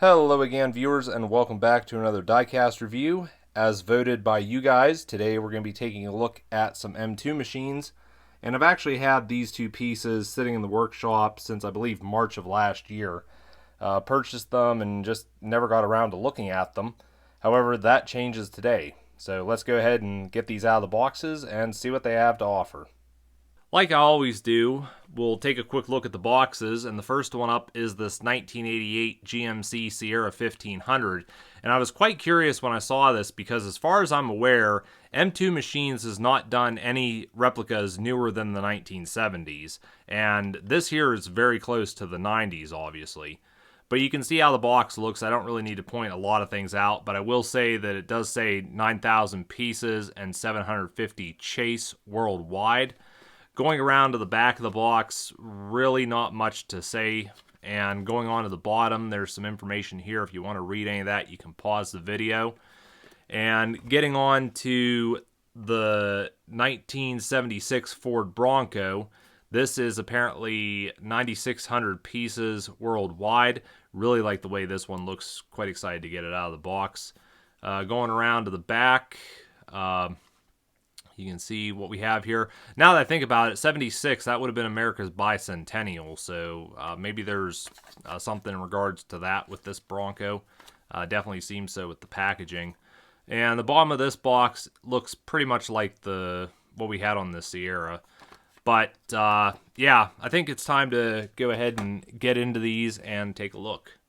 Hello again, viewers, and welcome back to another Diecast review. As voted by you guys, today we're going to be taking a look at some M2 machines. And I've actually had these two pieces sitting in the workshop since I believe March of last year. Purchased them and just never got around to looking at them. However, that changes today. So let's go ahead and get these out of the boxes and see what they have to offer. Like I always do, we'll take a quick look at the boxes, and the first one up is this 1988 GMC Sierra 1500. And I was quite curious when I saw this because, as far as I'm aware, M2 Machines has not done any replicas newer than the 1970s. And this here is very close to the 90s, obviously. But you can see how the box looks. I don't really need to point a lot of things out, but I will say that it does say 9,000 pieces and 750 chase worldwide. Going around to the back of the box, really not much to say. And going on to the bottom, there's some information here. If you want to read any of that, you can pause the video. And getting on to the 1976 Ford Bronco, this is apparently 9,600 pieces worldwide. Really like the way this one looks. Quite excited to get it out of the box. Going around to the back, you can see what we have here. Now that I think about it, 76, that would have been America's bicentennial. So maybe there's something in regards to that with this Bronco. Definitely seems so with the packaging. And the bottom of this box looks pretty much like what we had on the Sierra. But yeah, I think it's time to go ahead and get into these and take a look.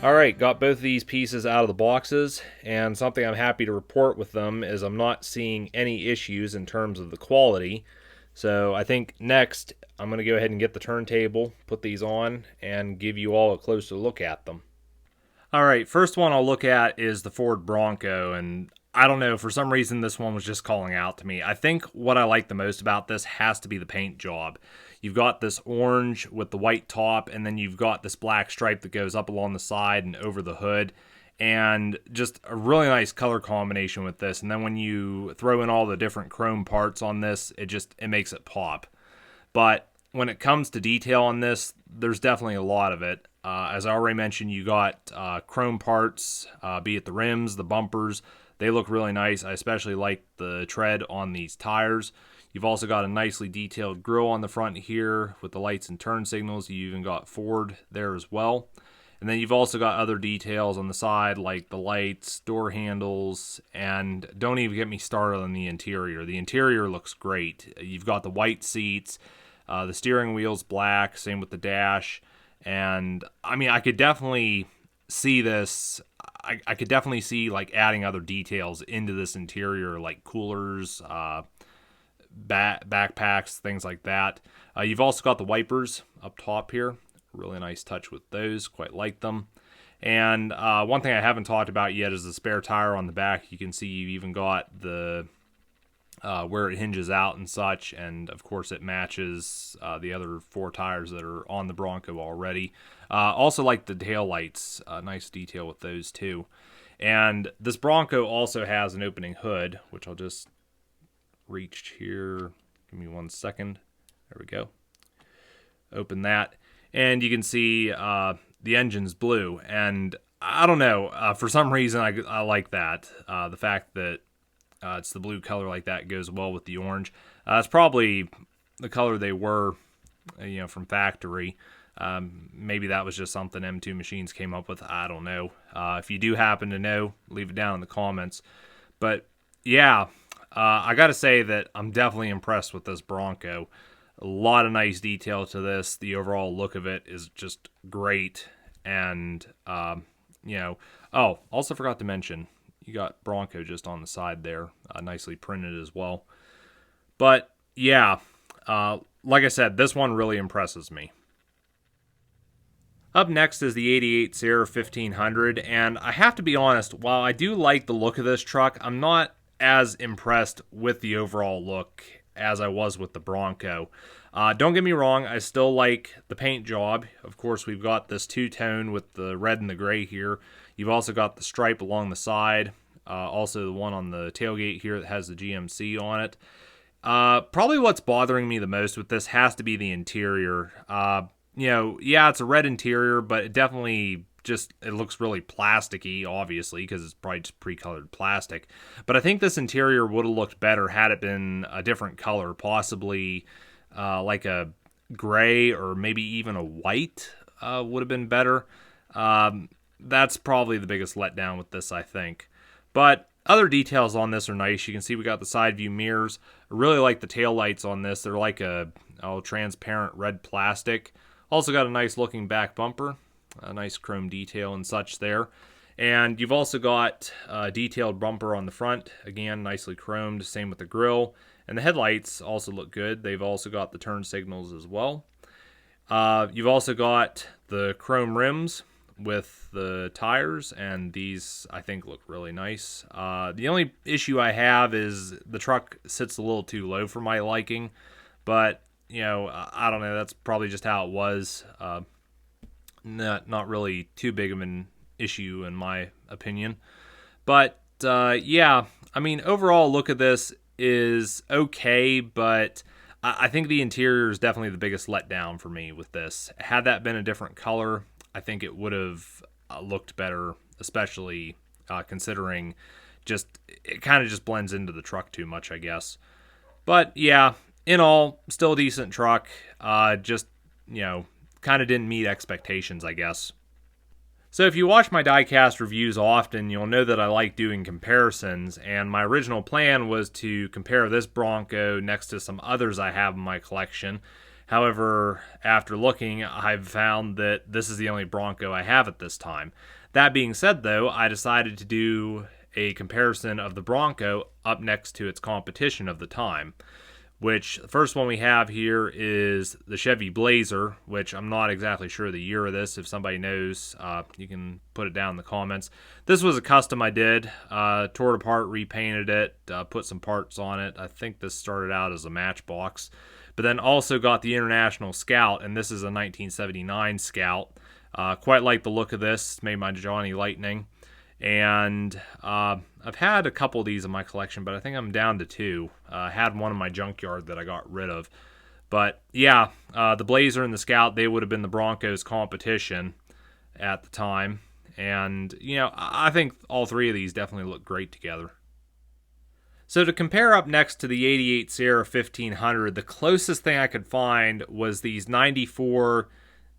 Alright, got both of these pieces out of the boxes, and something I'm happy to report with them is I'm not seeing any issues in terms of the quality. So I think next I'm going to go ahead and get the turntable, put these on, and give you all a closer look at them. Alright, first one I'll look at is the Ford Bronco, and I don't know, for some reason this one was just calling out to me. I think what I like the most about this has to be the paint job. You've got this orange with the white top, and then you've got this black stripe that goes up along the side and over the hood. And just a really nice color combination with this. And then when you throw in all the different chrome parts on this, it makes it pop. But when it comes to detail on this, there's definitely a lot of it. As I already mentioned, you got chrome parts, be it the rims, the bumpers. They look really nice. I especially like the tread on these tires. You've also got a nicely detailed grille on the front here with the lights and turn signals. You even got Ford there as well. And then you've also got other details on the side like the lights, door handles, and don't even get me started on the interior. The interior looks great. You've got the white seats, the steering wheel's black, same with the dash. And I mean, I could definitely see this. I could definitely see like adding other details into this interior, like coolers, backpacks, things like that. You've also got the wipers up top here. Really nice touch with those. Quite like them. And one thing I haven't talked about yet is the spare tire on the back. You can see you've even got the where it hinges out and such, and of course it matches the other four tires that are on the Bronco already. Also like the tail lights, nice detail with those too. And this Bronco also has an opening hood, which I'll just reach here. Give me 1 second. There we go. Open that, and you can see the engine's blue. And I don't know, for some reason I like that. The fact that it's the blue color like that goes well with the orange. It's probably the color they were, from factory. Maybe that was just something M2 Machines came up with. I don't know. If you do happen to know, leave it down in the comments. But yeah, I got to say that I'm definitely impressed with this Bronco. A lot of nice detail to this. The overall look of it is just great. And, also forgot to mention, you got Bronco just on the side there, nicely printed as well. But yeah, like I said, this one really impresses me. Up next is the 88 Sierra 1500, and I have to be honest, while I do like the look of this truck, I'm not as impressed with the overall look as I was with the Bronco. Don't get me wrong, I still like the paint job. Of course, we've got this two-tone with the red and the gray here. You've also got the stripe along the side. Also, the one on the tailgate here that has the GMC on it. Probably what's bothering me the most with this has to be the interior. Yeah, it's a red interior, but it definitely it looks really plasticky, obviously, because it's probably just pre-colored plastic. But I think this interior would have looked better had it been a different color, possibly like a gray or maybe even a white would have been better. That's probably the biggest letdown with this, I think. But other details on this are nice. You can see we got the side view mirrors. I really like the tail lights on this. They're like a transparent red plastic. Also got a nice looking back bumper, a nice chrome detail and such there. And you've also got a detailed bumper on the front. Again, nicely chromed. Same with the grille. And the headlights also look good. They've also got the turn signals as well. You've also got the chrome rims with the tires, and these I think look really nice. The only issue I have is the truck sits a little too low for my liking, but I don't know, that's probably just how it was. Not really too big of an issue in my opinion. But yeah, I mean, overall look at this is okay, but I think the interior is definitely the biggest letdown for me with this. Had that been a different color, I think it would have looked better, especially considering it kind of just blends into the truck too much, I guess. But yeah, in all, still a decent truck. Just kind of didn't meet expectations, I guess. So if you watch my diecast reviews often, you'll know that I like doing comparisons, and my original plan was to compare this Bronco next to some others I have in my collection. However, after looking, I've found that this is the only Bronco I have at this time. That being said, though, I decided to do a comparison of the Bronco up next to its competition of the time, which the first one we have here is the Chevy Blazer, which I'm not exactly sure the year of this. If somebody knows, you can put it down in the comments. This was a custom I did, tore it apart, repainted it, put some parts on it. I think this started out as a Matchbox. But then also got the International Scout, and this is a 1979 Scout. Quite like the look of this. It's made by Johnny Lightning. And I've had a couple of these in my collection, but I think I'm down to two. I had one in my junkyard that I got rid of. But yeah, the Blazer and the Scout, they would have been the Broncos' competition at the time. And, I think all three of these definitely look great together. So to compare up next to the 88 Sierra 1500, the closest thing I could find was these 94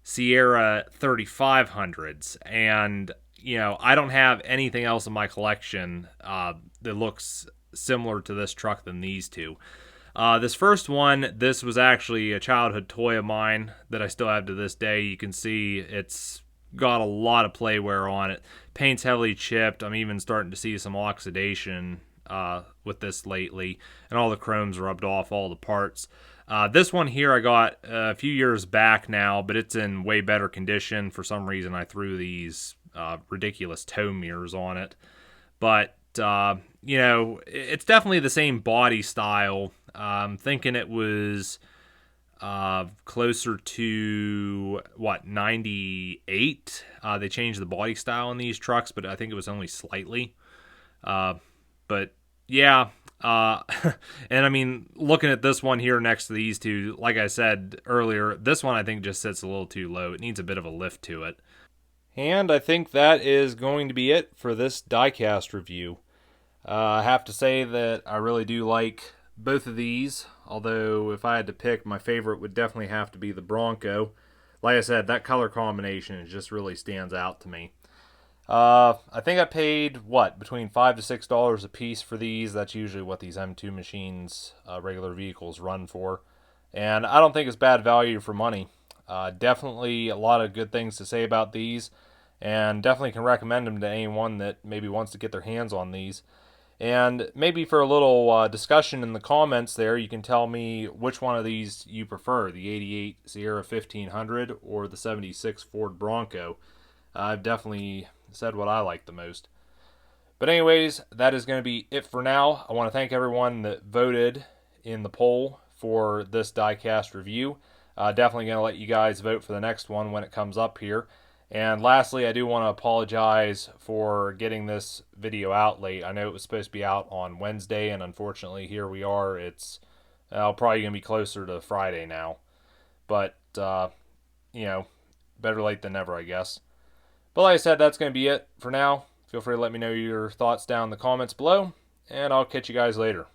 Sierra 3500s. And I don't have anything else in my collection that looks similar to this truck than these two. This first one, this was actually a childhood toy of mine that I still have to this day. You can see it's got a lot of play wear on it. Paint's heavily chipped. I'm even starting to see some oxidation with this lately, and all the chrome's rubbed off all the parts. This one here I got a few years back now, but it's in way better condition. For some reason I threw these ridiculous tow mirrors on it, but it's definitely the same body style. I'm thinking it was closer to 98. They changed the body style in these trucks, but I think it was only slightly. But yeah, and I mean, looking at this one here next to these two, like I said earlier, this one I think just sits a little too low. It needs a bit of a lift to it. And I think that is going to be it for this diecast review. I have to say that I really do like both of these, although if I had to pick, my favorite would definitely have to be the Bronco. Like I said, that color combination just really stands out to me. I think I paid, between $5 to $6 a piece for these. That's usually what these M2 machines, regular vehicles, run for. And I don't think it's bad value for money. Definitely a lot of good things to say about these, and definitely can recommend them to anyone that maybe wants to get their hands on these. And maybe for a little discussion in the comments there, you can tell me which one of these you prefer, the 88 Sierra 1500 or the 76 Ford Bronco. I've definitely said what I like the most. But anyways, that is going to be it for now. I want to thank everyone that voted in the poll for this diecast review. Definitely going to let you guys vote for the next one when it comes up here. And lastly, I do want to apologize for getting this video out late. I know it was supposed to be out on Wednesday, and unfortunately, here we are. It's probably going to be closer to Friday now. But, you know, better late than never, I guess. But like I said, that's going to be it for now. Feel free to let me know your thoughts down in the comments below, and I'll catch you guys later.